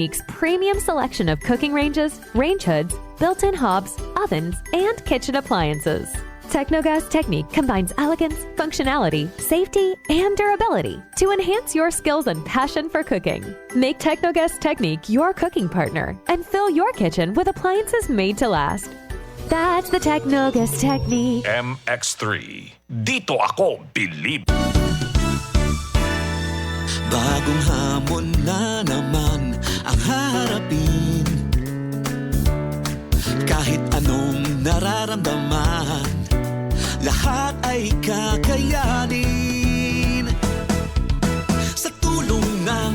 Technique's premium selection of cooking ranges, range hoods, built-in hobs, ovens, and kitchen appliances. Technogas Technique combines elegance, functionality, safety, and durability to enhance your skills and passion for cooking. Make Technogas Technique your cooking partner and fill your kitchen with appliances made to last. That's the Technogas Technique. MX3. Dito ako believe. Bagong hamon na naman ang haharapin. Kahit anong nararamdaman, lahat ay kakayanin. Sa tulong ng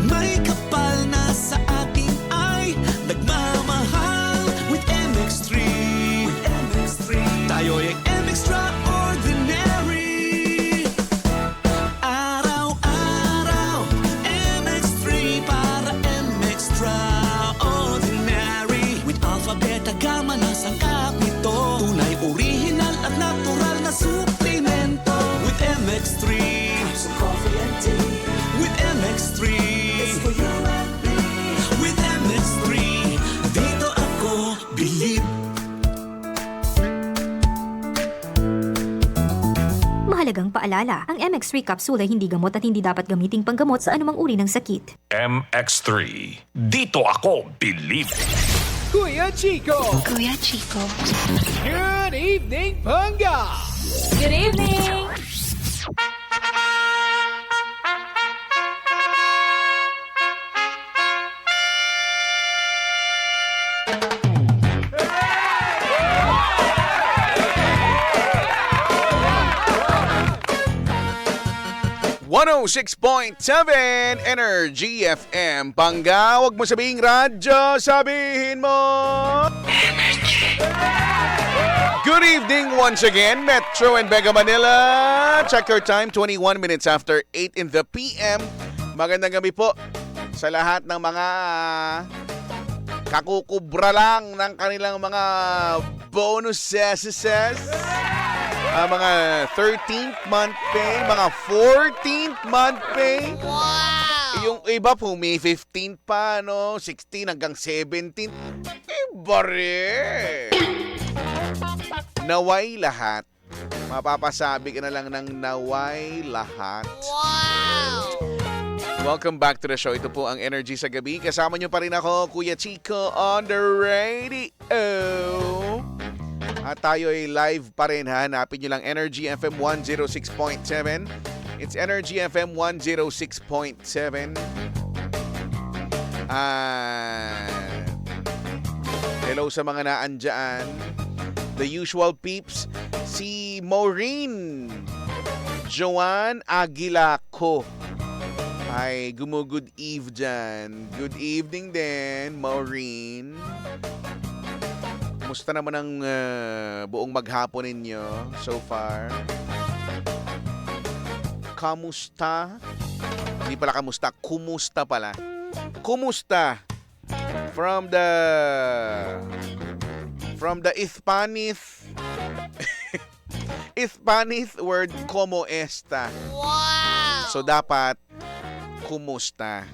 may kapal na sa ating ay nagmamahal with MX3. With MX3 tayo ay extraordinary. Araw-araw MX3 para extraordinary. With alpha, beta, gamma na sangkap nito, tunay, original at natural na suplemento. With MX3 so coffee and tea. With MX3 it's for you and me. With MX3 dito ako believe. Mahalagang paalala, ang MX3 capsule ay hindi gamot at hindi dapat gamiting panggamot sa anumang uri ng sakit. MX3. Dito ako believe. Kuya Chico. Kuya Chico. Good evening, Panga. Good evening! .7 Energy FM. Pangga, wag mo sabihin radyo, sabihin mo Good evening once again, Metro and Mega Manila. Check your time, 21 minutes after 8 in the PM. Magandang gabi po sa lahat ng mga kakukubra lang ng kanilang mga bonuses. Mga 13th month pay, mga 14th month pay. Wow! Yung iba po may 15 pa, no? 16 hanggang 17. Iba rin. Naway lahat. Mapapasabi ka na lang ng naway lahat. Wow! Welcome back to the show. Ito po ang Energy sa Gabi. Kasama nyo pa rin ako, Kuya Chico, on the radio. At tayo ay live pa rin, ha? Hanapin nyo lang Energy FM 106.7. It's Energy FM 106.7. Hello sa mga naandyan. The usual peeps. Si Maureen Joanne Aguilaco ay good eve dyan. Good evening din, Maureen. Kumusta naman ang buong maghapon ninyo so far? Kamusta? Hindi pala kamusta, kumusta pala. Kumusta? From the Hispanic word como esta. Wow! So dapat kumusta.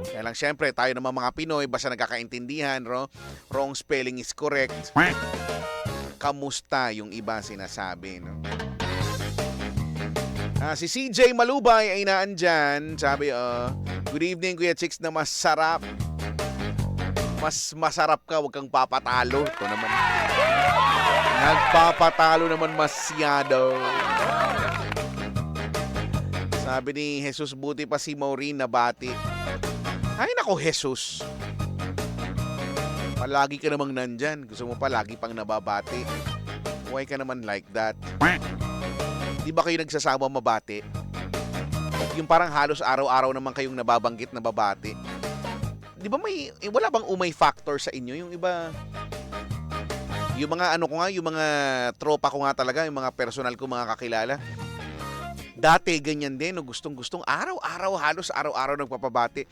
Kaya lang syempre tayo naman mga Pinoy basta nagkakaintindihan, wrong spelling is correct. Kamusta yung iba sinasabi, no? Si CJ Malubay ay naandyan. Sabi, good evening Kuya Chicks na masarap. Mas masarap ka, huwag kang papatalo. Ito naman. Nagpapatalo naman masyado. Sabi ni Jesus, buti pa si Maureen nabati. Ay nako, Jesus. Palagi ka namang nandyan. Gusto mo palagi pang nababati. Why ka naman like that? Di ba kayo nagsasama mabati? Yung parang halos araw-araw naman kayong nababanggit na babati. Di ba wala bang umay factor sa inyo? Yung iba, yung mga yung mga tropa ko nga talaga, yung mga personal ko, mga kakilala. Dati ganyan din, no? Gustong-gustong araw-araw, halos araw-araw nagpapabati.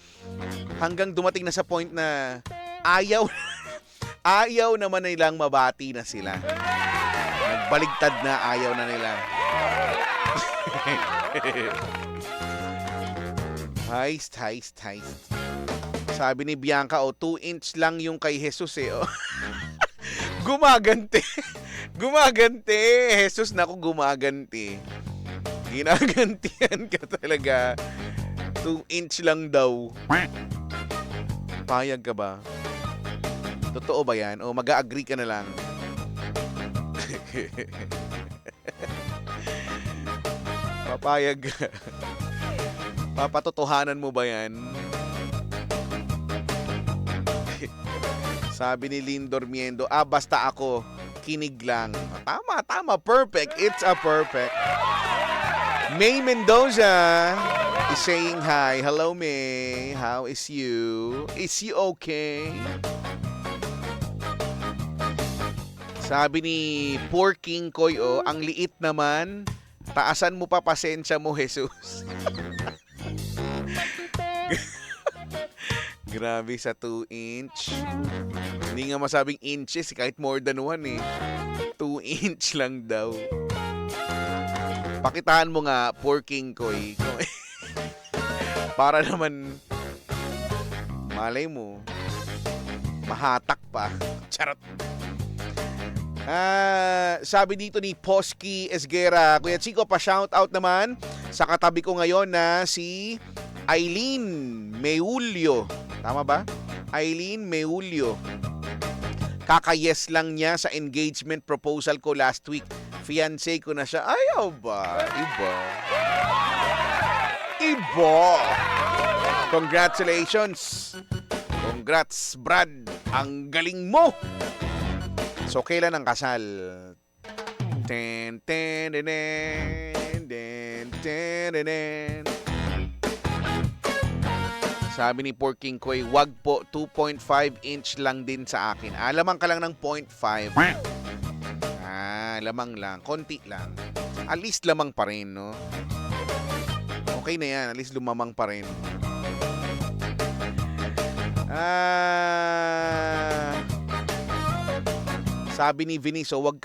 Hanggang dumating na sa point na ayaw naman nilang mabati na sila. Nagbaligtad na, ayaw na nila. Heist. Sabi ni Bianca, 2 inch lang yung kay Jesus eh. Oh. Gumaganti. Gumaganti. Jesus, naku, gumaganti. Ginagantihan ka talaga. 2 inch lang daw. Payag ka ba? Totoo ba yan? O mag-a-agree ka na lang? Papayag ka. Papatotohanan mo ba yan? Sabi ni Lynn Dormiendo, basta ako, kinig lang. Tama, perfect. It's a perfect. May Mendoza is saying hi. Hello, May. How is you? Is you okay? Sabi ni Poor King Koy, ang liit naman. Taasan mo pa pasensya mo, Jesus. Grabe sa 2 inch. Hindi nga masabing inches, kahit more than 1 eh. 2 inch lang daw. Pakitaan mo nga, Poor King Koy. Para naman, malay mo, mahatak pa. Charot. Sabi dito ni Posky Esguera, Kuya Chico, pa-shoutout naman sa katabi ko ngayon na si Eileen Meulio. Tama ba? Eileen Meulio. Kakayes lang niya sa engagement proposal ko last week. Fiancé ko na siya. Ayaw ba? Iba. Congratulations. Congrats, Brad. Ang galing mo. So, kailan ang kasal? Ten, ten, ten, ten, ten, ten, ten. Sabi ni Poor King Koy, wag po, 2.5 inch lang din sa akin. Lamang ka lang ng 0.5. Lamang lang. Konti lang. At least lamang pa rin, no? Okay na yan. At least lumamang pa rin. Sabi ni Viniso, wag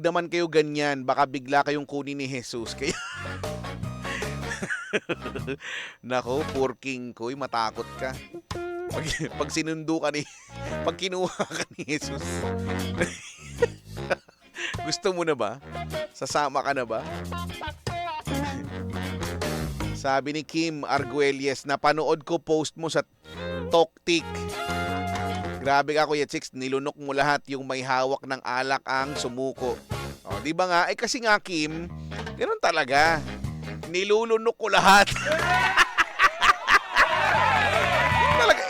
naman kayo ganyan. Baka bigla kayong kunin ni Jesus. Kaya... Nako, Poor King Koy, matakot ka. Pag sinundo ka pag kinuha ka ni Jesus. Gusto mo na ba? Sasama ka na ba? Sabi ni Kim Arguelles, napanood ko post mo sa Toktik. Grabe ka, Kuya Chicks, nilunok mo lahat yung may hawak ng alak ang sumuko. Di ba nga? Kasi nga, Kim, ganoon talaga. Nilulunok ko lahat. Talaga,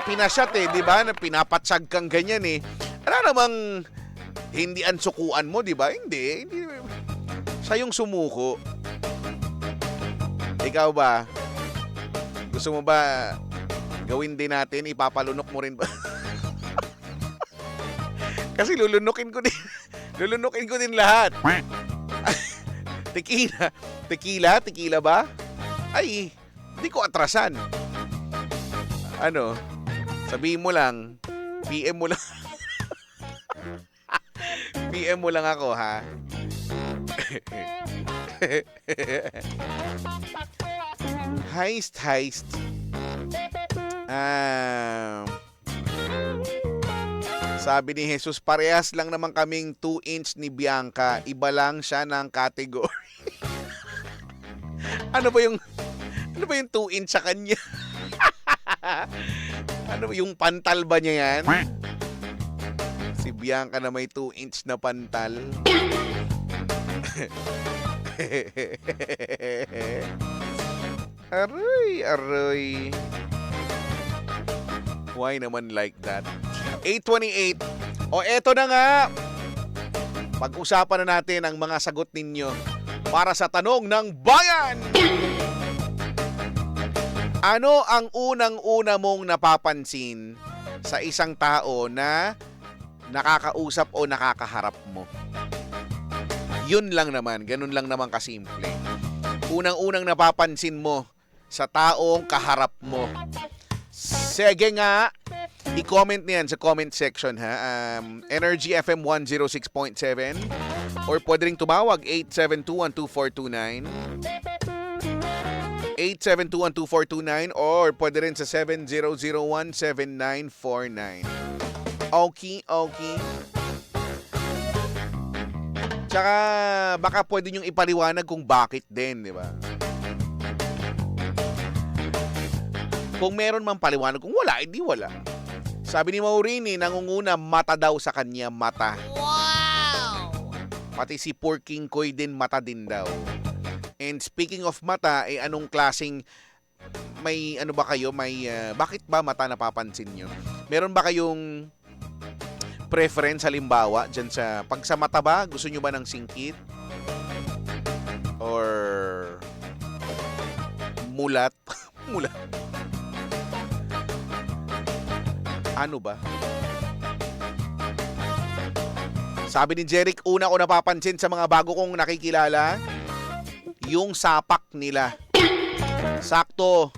pinasyat di ba? Pinapatsag kang ganyan Ano namang hindi ansukuan mo, di ba? Hindi. Siya yung sumuko. Ikaw ba? Gusto mo ba gawin din natin? Ipapalunok mo rin ba? Kasi lulunukin ko din lahat. Tequila ba? Ay, hindi ko atrasan. Ano? Sabihin mo lang, PM mo lang. PM mo lang ako, ha? Heist. Sabi ni Jesus, parehas lang naman kaming 2 inch ni Bianca. Iba lang siya ng category. Ano ba yung 2 inch sa kanya? Ano ba yung pantal ba niya yan? Si Bianca na may 2 inch na pantal. Aroy. Why naman like that? 8:28. Eto na nga. Pag-usapan na natin ang mga sagot ninyo para sa tanong ng bayan. Ano ang unang-una mong napapansin sa isang tao na nakakausap o nakakaharap mo? Yun lang naman. Ganun lang naman kasimple. Unang-unang napapansin mo sa taong kaharap mo. Sige nga. I-comment niyan sa comment section, ha. Energy FM 106.7 or pwede ring tumawag 872-12429 0917-872-1229 or pwede rin sa 7001-7949. Okay. Tsaka baka pwede niyong ipaliwanag kung bakit din, di ba? Kung meron mang paliwanag, kung wala, hindi wala. Sabi ni Maurini, nangunguna mata daw sa kanya, mata. Wow! Pati si Poor King Koy din, mata din daw. And speaking of mata, anong klaseng, may ano ba kayo, bakit ba mata napapansin nyo? Meron ba kayong preference halimbawa dyan sa, pag sa mata ba, gusto nyo ba ng singkit? Or mulat? Mulat. Ano ba? Sabi ni Jeric, una ko napapansin sa mga bago kong nakikilala, yung sapak nila. Sakto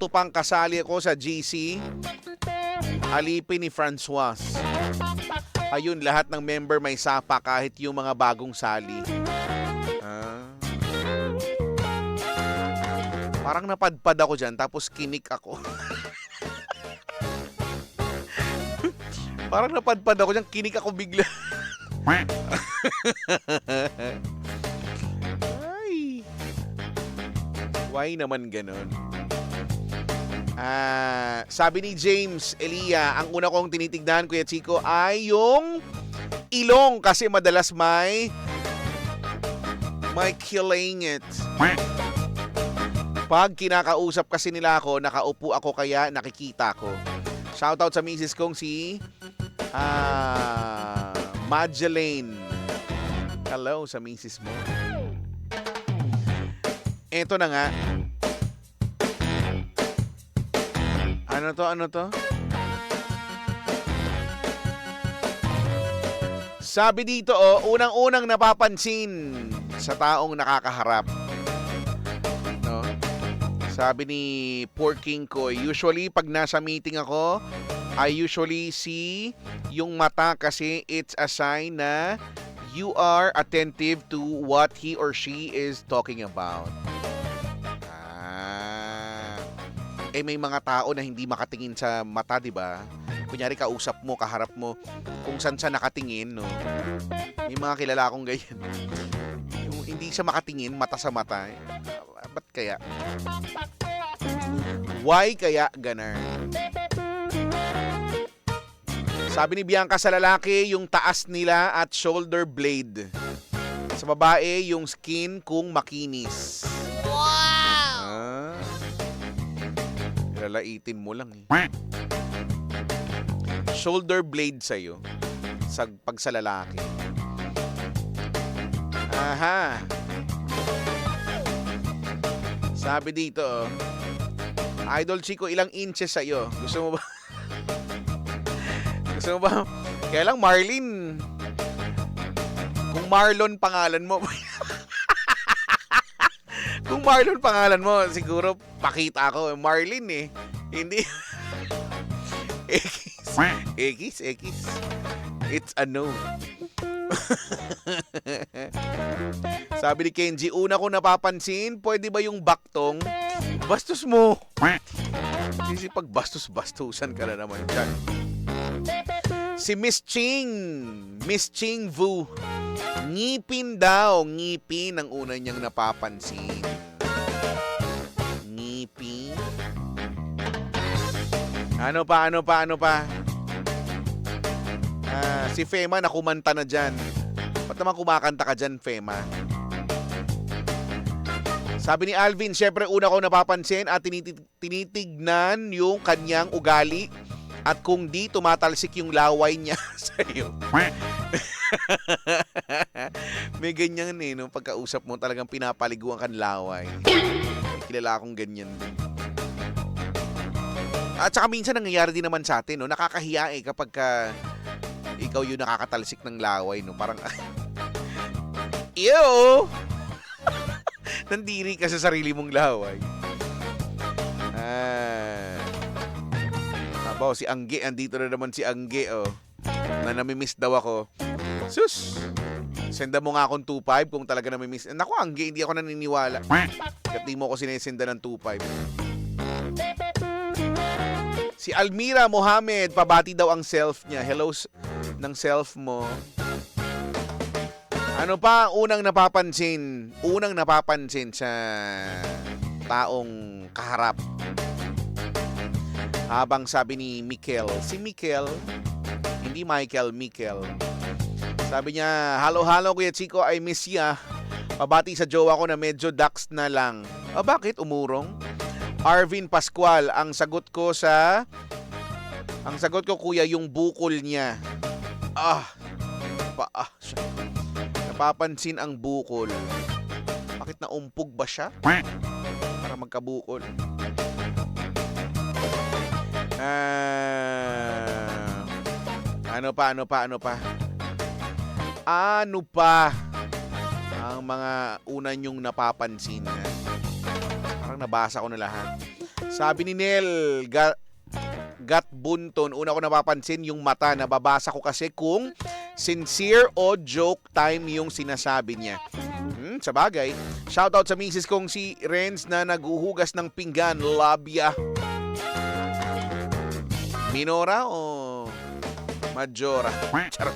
pang kasali ako sa GC, alipin ni Francois. Ayun, lahat ng member may sapa kahit yung mga bagong sali. Parang napadpad ako dyan tapos kinik ako. Parang napadpad ako dyan, kinik ako bigla. Ay. Why naman ganon? Sabi ni James Elia, ang una kong tinitignan, Kuya Chico, ay yung ilong kasi madalas may killing it. Pag kinakausap kasi nila ako, nakaupo ako kaya nakikita ko. Shoutout sa misis kong si Madeleine. Hello sa misis mo. Eto na nga. Ano to? Sabi dito, unang-unang napapansin sa taong nakakaharap. No? Sabi ni Poor King Koy, usually pag nasa meeting ako, I usually see yung mata kasi it's a sign na you are attentive to what he or she is talking about. May mga tao na hindi makatingin sa mata, di ba? Kunyari kausap mo, kaharap mo, kung saan siya nakatingin, no? May mga kilala akong ganyan. Yung hindi siya makatingin, mata sa mata. Ba't kaya? Why kaya ganun? Sabi ni Bianca, sa lalaki, yung taas nila at shoulder blade. Sa babae, yung skin kung makinis. Lalaitin mo lang eh. Shoulder blade sa'yo. Pag sa lalaki. Aha. Sabi dito, Idol Chico, ilang inches sa'yo? Gusto mo ba? Gusto mo ba? Kaya lang Marlin. Kung Marlon pangalan mo. Kung Marlon pangalan mo, siguro pakita ako. Marlin eh. Hindi. X. It's a no. Sabi ni Kenji, una ko napapansin, pwede ba yung baktong? Bastos mo. Kasi pag bastos-bastusan ka na naman dyan. Si Miss Ching Vu. Ngipin daw. Ngipin ang una niyang napapansin. Ngipin. Ano pa? Si Fema nakumanta na dyan. Ba't naman kumakanta ka dyan, Fema? Sabi ni Alvin, syempre una ko napapansin at tinitignan yung kanyang ugali at kung di tumatalsik yung laway niya sa iyo. May ganyan eh, no? Pagkausap mo talagang pinapaliguan kan laway. May kilala akong ganyan din. At saka minsan nangyayari din naman sa atin, no? Nakakahiya eh kapag ikaw yung nakakatalsik ng laway, no? Parang, ew! Nandiri ka sa sarili mong laway. Sabaw, si Angge, andito na naman si Angge, oh. Na namimiss daw ako. Sus! Senda mo nga akong 2.5 kung talaga na may miss. Naku, Angge, hindi ako naniniwala. Kat di mo ako sinesenda ng 2.5. Si Almira Mohamed, pabati daw ang self niya. Hello ng self mo. Ano pa ang unang napapansin? Unang napapansin sa taong kaharap. Habang sabi ni Mikel, si Mikel, hindi Michael, Mikel. Sabi niya, halo Kuya Chico, I miss ya. Pabati sa jowa ko na medyo dax na lang. Bakit? Umurong? Arvin Pascual, ang sagot ko kuya yung bukol niya. Napapansin ang bukol. Bakit naumpog ba siya? Para magkabukol. Ano pa ang mga una nyong napapansin? Parang nabasa ko na lahat. Sabi ni Nel, Gat Bunton, una ko napapansin yung mata. Nababasa ko kasi kung sincere o joke time yung sinasabi niya. Sa bagay. Shoutout sa misis kong si Renz na naguhugas ng pinggan. Labia. Minora o Majora? Charot.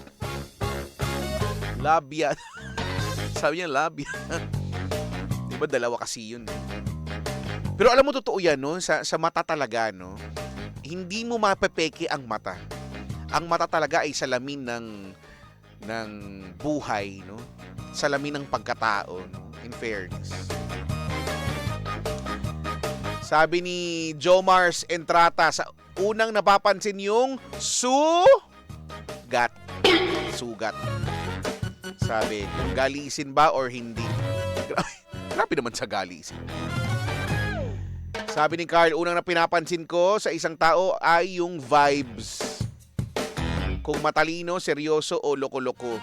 Labia. Sabi niya labia. Diba dalawa kasi yun? Pero alam mo, totoo yan, no? Sa mata talaga, no? Hindi mo mapepeke ang mata. Ang mata talaga ay salamin ng buhay, no? Salamin ng pagkatao, no? In fairness. Sabi ni Jomars Entrata, sa unang napapansin yung sugat. Sabi, kung galisin ba or hindi. Grabe naman sa galisin. Sabi ni Carl, unang na pinapansin ko sa isang tao ay yung vibes. Kung matalino, seryoso o loko-loko.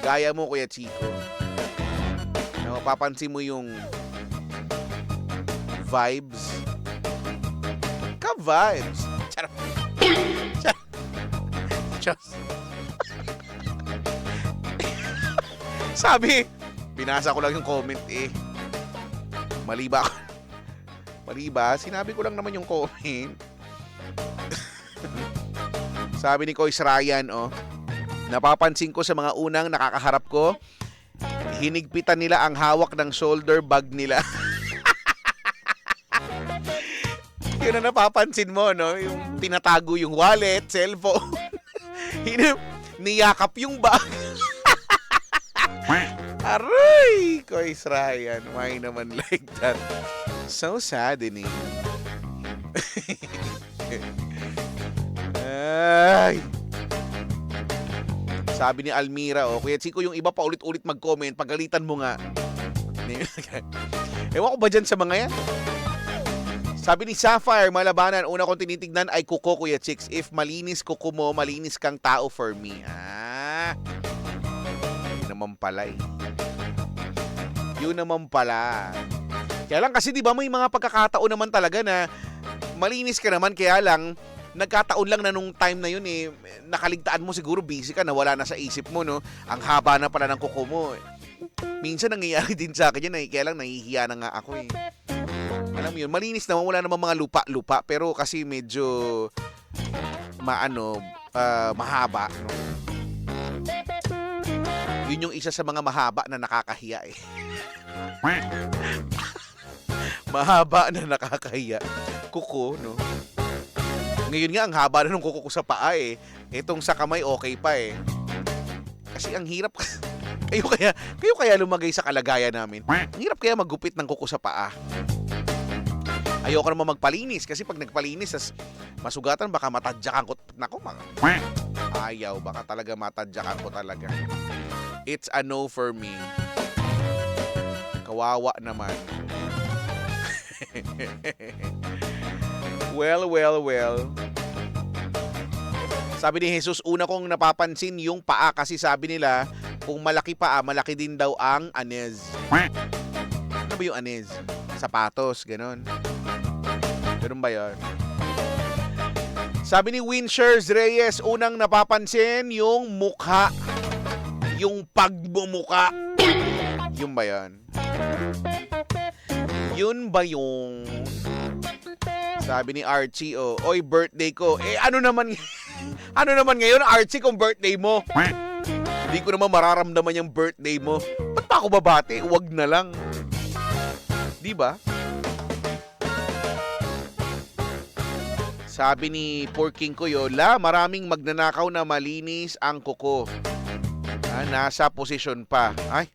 Gaya mo, Kuya Chico. Mapapansin mo yung vibes. Ka-vibes. Charot. Sabi, binasa ko lang yung comment eh. Mali ba? Sinabi ko lang naman yung comment. Sabi ni Kois Ryan, napapansin ko sa mga unang nakakaharap ko, hinigpitan nila ang hawak ng shoulder bag nila. Yun ang napapansin mo, no? Yung tinatago yung wallet, cellphone. Niyakap yung bag. Aray! Kois Ryan, why naman like that? So saddening. Ay! Sabi ni Almira, Kuya Chico, yung iba pa ulit-ulit mag-comment, pagalitan mo nga. Ewan ko ba dyan sa mga yan? Sabi ni Sapphire, Malabanan, una kong tinitignan ay kuko, Kuya Chicks. If malinis kuko mo, malinis kang tao for me. Yun naman pala eh. Yun naman pala. Kaya lang kasi 'di ba may mga pagkakataon naman talaga na malinis ka naman, kaya lang nagkataon lang na nung time na yun eh nakaligtaan mo, siguro busy ka, nawala na sa isip mo, no? Ang haba na pala ng kuko mo. Minsan nangyayari din sa akin yun, kaya lang nahihiya na nga ako eh. Alam mo yun, malinis naman, wala namang mga lupa-lupa, pero kasi medyo mahaba, no? Yun yung isa sa mga mahaba na nakakahiya eh. Mahaba na nakakahiya. Kuko, no? Ngayon nga, ang haba na ng kuko ko sa paa eh. Itong sa kamay, okay pa eh. Kasi ang hirap. Kayo kaya lumagay sa kalagayan namin. Ang hirap kaya maggupit ng kuko sa paa. Ayoko naman magpalinis. Kasi pag nagpalinis, masugatan, baka matadyakan ko. Naku, ayaw. Baka talaga matadyakan ko talaga. It's a no for me. Kawawa naman. Well. Sabi ni Jesus, una kong napapansin yung paa kasi sabi nila, kung malaki paa, malaki din daw ang anez. Ano ba yung anez? Sapatos, ganon. Ganon ba yun? Sabi ni Winchers Reyes, unang napapansin yung mukha. Yung pagmumuka. Yun ba yan? Yun ba yung... Sabi ni Archie, oy, birthday ko. Ano naman ngayon, Archie, kung birthday mo? Hindi ko naman mararamdaman yung birthday mo. Ba't pa ako babati? Huwag na lang. Di ba? Sabi ni Porking Kuyola, maraming magnanakaw na malinis ang kuko. Nasa posisyon pa. Ay.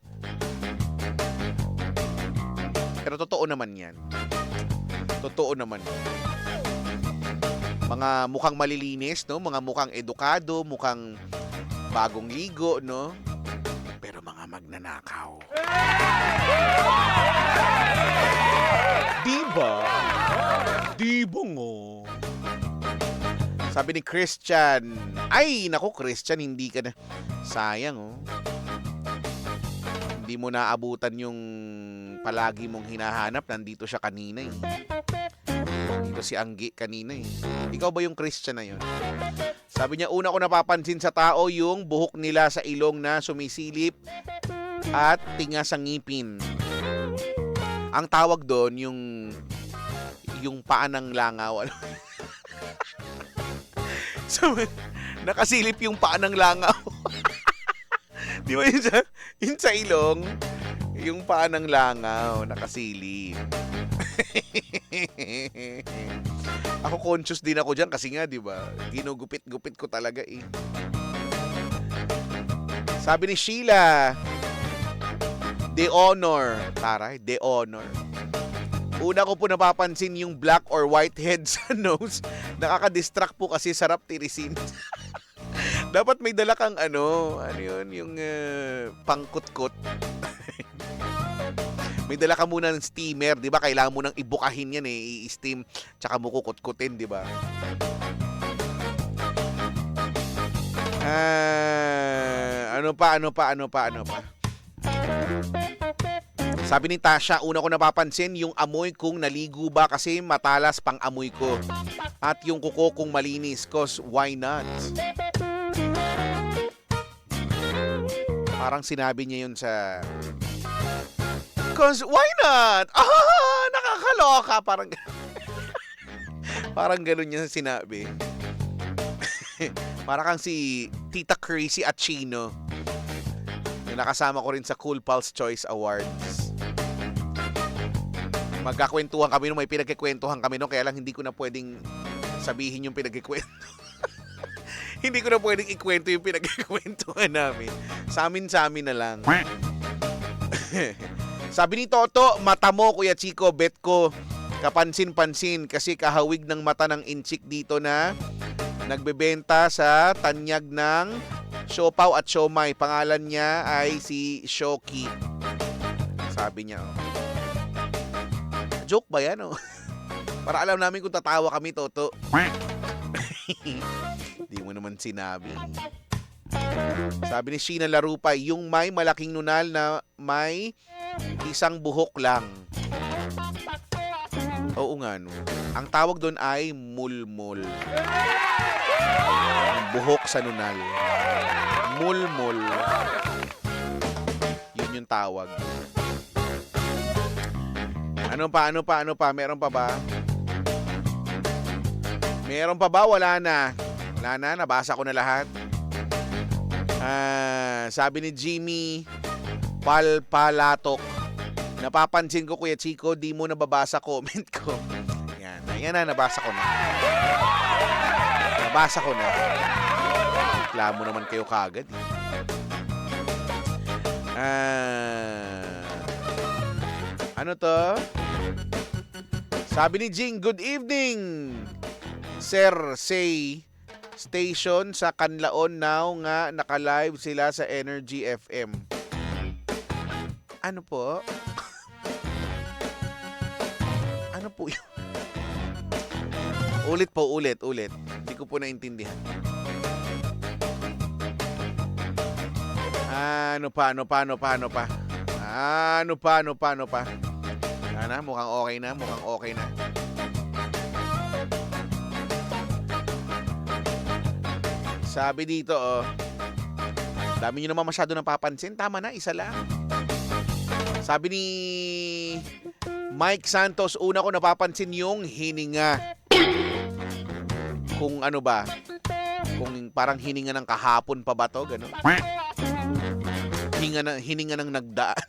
Pero totoo naman yan. Totoo naman. Mga mukhang malilinis, no? Mga mukhang edukado, mukhang bagong ligo, no? Pero mga magnanakaw. Diba? Diba nga? Sabi ni Christian, ay, naku Christian, hindi ka na. Sayang, Hindi mo naabutan yung palagi mong hinahanap. Nandito siya kanina, Dito si Anggi kanina, Ikaw ba yung Christian na yun? Sabi niya, una ko napapansin sa tao yung buhok nila sa ilong na sumisilip at tinga sa ngipin. Ang tawag doon, yung paa ng langaw. So, nakasilip yung paa ng langaw. Di ba yun sa ilong? Yung paa ng langaw, nakasilip. Ako conscious din ako dyan kasi nga, di ba? Ginugupit-gupit ko talaga, Sabi ni Sheila, The Honor. Taray, The Honor. Una ko po napapansin yung black or white head sa nose. Nakaka-distract po kasi sarap tirisin. Dapat may dala kang yung pangkutkot. May dala ka muna ng steamer, di ba? Kailangan mo nang ibukahin yan i-steam, tsaka mo kukutkutin, di ba? Ano pa? Sabi ni Tasha, una ko napapansin yung amoy kung naligo ba kasi matalas pang amoy ko. At yung kuko kung malinis, cause why not? Parang sinabi niya yun sa... Cause why not? Nakakaloka. Parang ganun niya sinabi. Parang kang si Tita Crazy at Chino. Yung nakasama ko rin sa Cool Pulse Choice Awards. Magkakwentuhan kami may pinagkikwentuhan kami kaya lang hindi ko na pwedeng sabihin yung pinagkikwento. Hindi ko na pwedeng ikwento yung pinagkikwentuhan namin. Sa amin na lang. Sabi ni Toto, mata mo Kuya Chico, bet ko kapansin-pansin kasi kahawig ng mata ng inchik dito na nagbebenta sa tanyag ng siopaw at siomay. Pangalan niya ay si Shoki. Sabi niya. Joke ba yan? Para alam namin kung tatawa kami, Toto. Hindi mo naman sinabi. Sabi ni Sheena Larupay, yung may malaking nunal na may isang buhok lang. Oo nga, no. Ang tawag doon ay mulmul. Buhok sa nunal. Mulmul. Yun yung tawag. Ano pa? Meron pa ba? Meron pa ba? Wala na. Wala na, nabasa ko na lahat. Sabi ni Jimmy Palpalatok, napapansin ko Kuya Chico, di mo nababasa comment ko. Yan na, nabasa ko na. Reklamo naman kayo kagad. Ano to? Sabi ni Jing, good evening. Sir, say station sa Canlaon now nga naka-live sila sa Energy FM. Ano po? Ano po yun? Ulit. Hindi ko po naintindihan. Ano pa? Mukhang okay na. Sabi dito, Dami nyo naman masyado napapansin. Tama na, isa lang. Sabi ni Mike Santos, una ko napapansin yung hininga. Kung ano ba? Kung parang hininga ng kahapon pa ba to? Gano'n. Hininga ng nagdaan.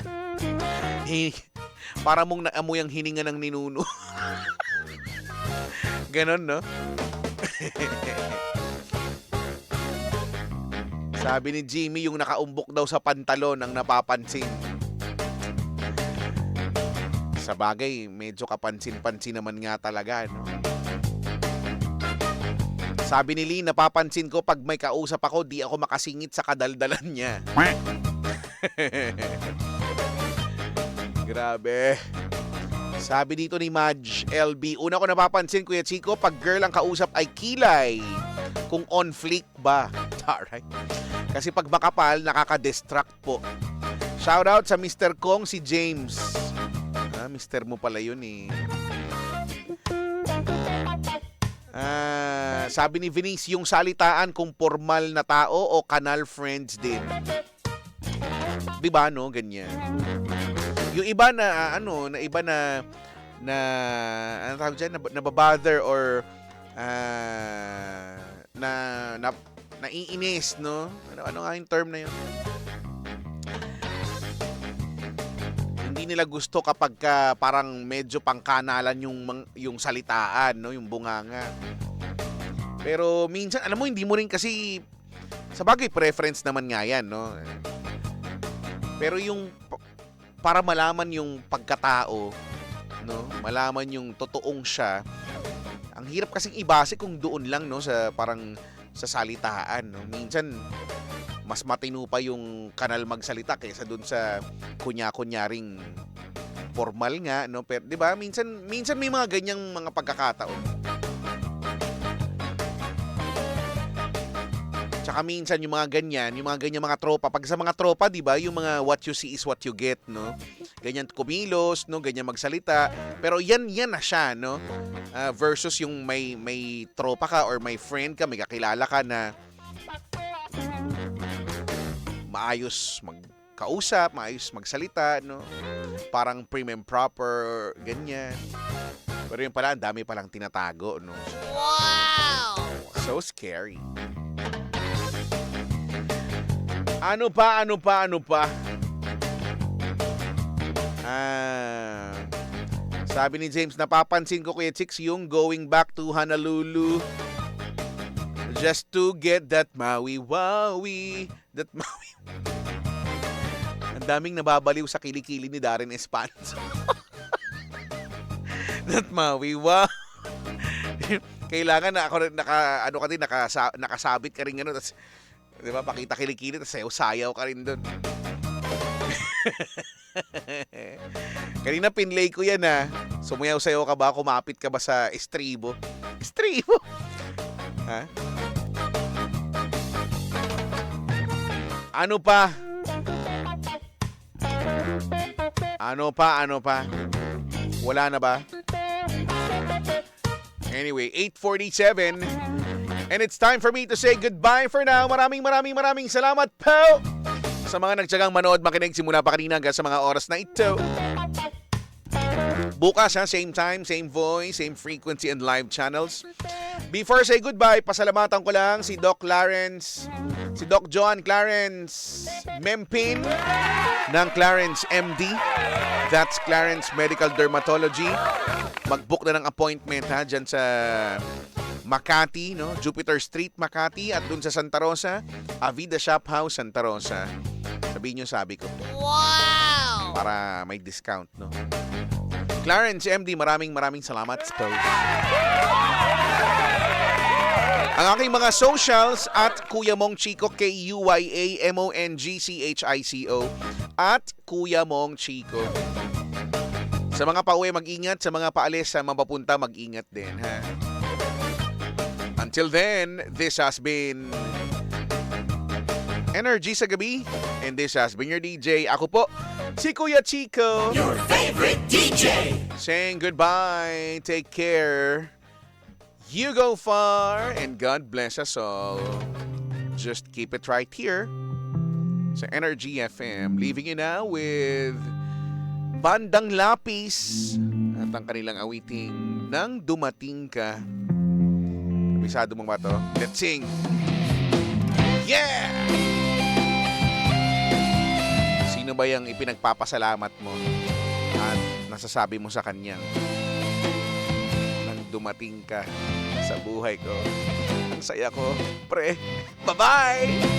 Para mong naamoy ang hininga ng ninuno. Ganon, no? Sabi ni Jimmy, yung nakaumbok daw sa pantalon ang napapansin. Sa bagay, medyo kapansin-pansin naman nga talaga, no? Sabi ni Lee, napapansin ko pag may kausap ako, di ako makasingit sa kadaldalan niya. Grabe. Sabi dito ni Madge LB, una ko napapansin, Kuya Chico, pag girl ang kausap ay kilay. Kung on fleek ba. Alright. Kasi pag makapal, nakaka-distract po. Shoutout sa Mr. Kong, si James. Mr. mo pala yun eh. Sabi ni Vinice, yung salitaan kung formal na tao o kanal friends din. Diba, no? Ganyan. Yung iba na, ano tawag dyan, nababother or naiinis, no? Ano nga yung term na yun? Hindi nila gusto kapag parang medyo pangkanalan yung salitaan, no? Yung bunganga. Pero minsan, alam mo, hindi mo rin kasi, sa bagay, preference naman nga yan, no? Pero yung, para malaman yung pagkatao, no? Malaman yung totoong siya, ang hirap kasing ibase kung doon lang, no? Sa parang, sa salitaan, no? Minsan, mas matino pa yung kanal magsalita kaysa doon sa kunya-kunyaring formal nga, no? Pero 'di ba? Minsan may mga ganyang mga pagkakataon. Tsaka minsan yung mga ganyan mga tropa, pag sa mga tropa, 'di ba? Yung mga what you see is what you get, no? Ganyan kumilos, no? Ganyan magsalita. Pero yan na siya, no? Versus yung may tropa ka or may friend ka, may kakilala ka na maayos magkausap, maayos magsalita, no? Parang prim and proper, ganyan. Pero yun pala, ang dami palang tinatago, no? Wow! So scary. Ano pa? Sabi ni James, napapansin ko, Kuya Chicks, yung going back to Honolulu just to get that Maui-Wowie. That Maui. Ang daming nababaliw sa kilikili ni Darren Espanzo. That Maui-Wow. Kailangan na ako nakasabit ka rin gano'n. Tapos, di ba, pakita kilikili, tapos sayaw ka rin doon. Kanina pinlay ko yan ha. Sumayaw-sayaw ka ba? Kumapit ka ba sa estribo? Estribo? Ha? Ano pa? Wala na ba? Anyway, 8:47. And it's time for me to say goodbye for now. Maraming salamat po sa mga nagtsagang manood, makinig simula pa kanina hanggang sa mga oras na ito. Bukas ha, same time, same voice, same frequency and live channels. Before I say goodbye, pasalamatan ko lang si Doc John Clarence Mempin ng Clarence MD. That's Clarence Medical Dermatology. Mag-book na ng appointment ha, dyan sa Makati, no? Jupiter Street, Makati, at dun sa Santa Rosa, Avida Shop House, Santa Rosa. Sabihin nyo, sabi ko. Wow! Para may discount, no? Clarence MD, maraming salamat po. Ang aking mga socials at Kuya Mong Chico, KUYAMONGCHICO at Kuya Mong Chico. Sa mga pauwi, mag-ingat. Sa mga paalis, sa mapapunta, mag-ingat din, ha? Until then, this has been Energy sa Gabi. And this has been your DJ. Ako po, si Kuya Chico. Your favorite DJ. Saying goodbye. Take care. You go far. And God bless us all. Just keep it right here sa Energy FM. Leaving you now with Bandang Lapis at ang kanilang awiting Nang Dumating Ka. Kabisado mo ba to? Let's sing! Yeah! Sino ba yung ipinagpapasalamat mo at nasasabi mo sa kanyang nang dumating ka sa buhay ko? Ang saya ko, pre. Bye-bye!